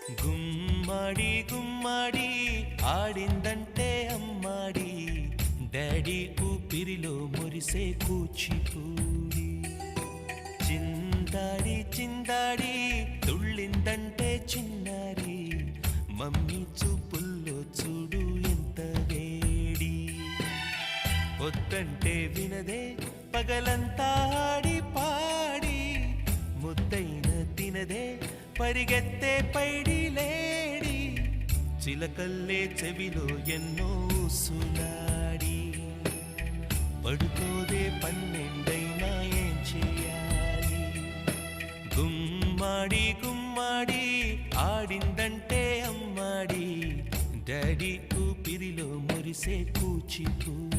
గుమ్మడి గుమ్మడి ఆడిందంటే అమ్మాడి, daddy ఊపిరిలో మురిసే కూచిపూడి. చిందాడి చిందాడి తుళ్ళిందంటే చిన్నారి, మమ్మీ చూపుల్లో చూడు ఎంత వేడి. వద్దంటే వినదే పగలంతా ఆడి పాడి, ముద్దైన తినదే పరిగెత్తే పైడి లేడి. చిలకల్లే చెవిలో ఎన్నో సులాడి, పడుకోదే పన్నెండైనా ఏం చేయాలి. గుమ్మాడి గుమ్మాడి ఆడిందంటే అమ్మాడి, డాడీ ఊపిరిలో మురిసే కూచిపూడి.